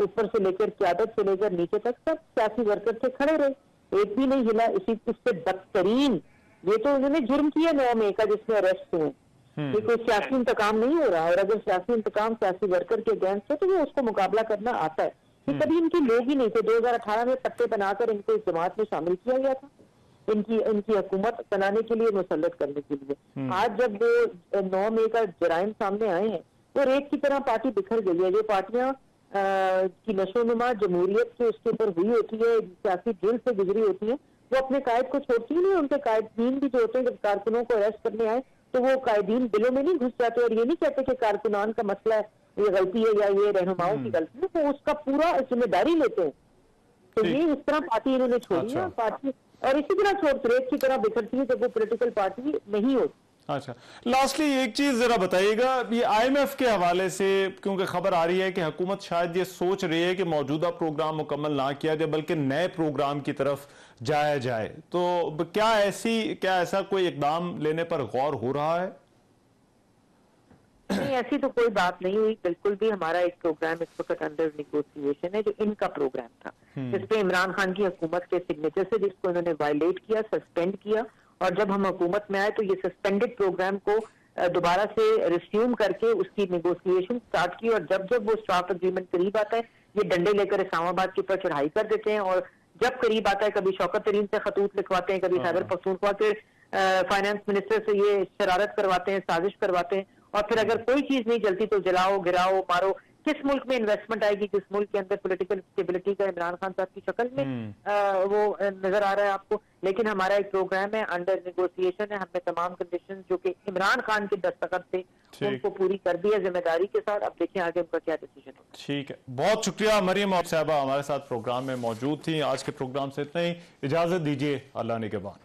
ऊपर से लेकर क़यादत से लेकर नीचे तक सब सियासी वर्कर से खड़े रहे, एक भी नहीं हिला। इससे बदतरीन ये तो उन्होंने जुर्म किया 9 मई का, जिसमें अरेस्ट हुए। ये कोई सियासी इंतकाम नहीं हो रहा, और अगर सियासी इंतकाम सियासी वर्कर के अगेंस्ट है तो वो उसको मुकाबला करना आता है। ये कभी इनके लोग ही नहीं थे। 2018 में पट्टे बनाकर इनको इस जमात में शामिल किया गया था, इनकी हुकूमत बनाने के लिए, मुसल्लत करने के लिए। आज जब वो 9 मई का जराइम सामने आए हैं, वो रेत की तरह पार्टी बिखर गई है। जो पार्टियां की नशोनुमा जमहूरियत के उसके ऊपर हुई होती है, सियासी ड्रिल से गुजरी होती है, वो अपने कायद को छोड़ती ही नहीं। उनके कायदीन भी जो होते हैं, जब कारकुनों को अरेस्ट करने आए तो वो कायदीन बिलों में नहीं घुस जाते और ये नहीं कहते कि कारकुनान का मसला है, ये गलती है या ये रहनुमाओं की गलती है, तो उसका पूरा जिम्मेदारी लेते हैं। तो ये इस तरह पार्टी इन्होंने छोड़ी है, पार्टी और इसी तरह छोड़ रेत की तरह बिखरती है जब वो पॉलिटिकल पार्टी नहीं होती। अच्छा, लास्टली एक चीज जरा बताइएगा, ये IMF के हवाले से क्योंकि खबर आ रही है कि हुकूमत शायद ये सोच रही है कि मौजूदा प्रोग्राम मुकम्मल ना किया जाए बल्कि नए प्रोग्राम की तरफ जाया जाए, तो क्या ऐसा कोई इकदाम लेने पर गौर हो रहा है? नहीं, ऐसी तो कोई बात नहीं हुई बिल्कुल भी। हमारा एक प्रोग्राम इस वक्त अंडर निगोशिएशन है जो इनका प्रोग्राम था, जिसपे इमरान खान की हुकूमत के सिग्नेचर से जिसको इन्होंने वायलेट किया, सस्पेंड किया, और जब हम हुकूमत में आए तो ये सस्पेंडेड प्रोग्राम को दोबारा से रिस्यूम करके उसकी निगोशिएशन स्टार्ट की। और जब जब वो स्टाफ एग्रीमेंट करीब आता है, ये डंडे लेकर इस्लामाबाद के ऊपर चढ़ाई कर देते हैं, और जब करीब आता है कभी शौकत तरीन से खतूत लिखवाते हैं, कभी खैबर पख्तूनख्वा के फाइनेंस मिनिस्टर से ये शरारत करवाते हैं, साजिश करवाते हैं, और फिर अगर कोई चीज नहीं चलती तो जलाओ, गिराओ, मारो। किस मुल्क में इन्वेस्टमेंट आएगी, किस मुल्क के अंदर पॉलिटिकल स्टेबिलिटी का इमरान खान साहब की शक्ल में वो नजर आ रहा है आपको। लेकिन हमारा एक प्रोग्राम है, अंडर नेगोशिएशन है, हमने तमाम कंडीशन जो कि इमरान खान के दस्तखत थे उनको पूरी कर दी है जिम्मेदारी के साथ। अब देखिए आगे उनका क्या डिसीजन होता है। ठीक है, बहुत शुक्रिया मरियम साहबा हमारे साथ प्रोग्राम में मौजूद थी। आज के प्रोग्राम से इतना ही, इजाजत दीजिए, अल्लाह निगहबान।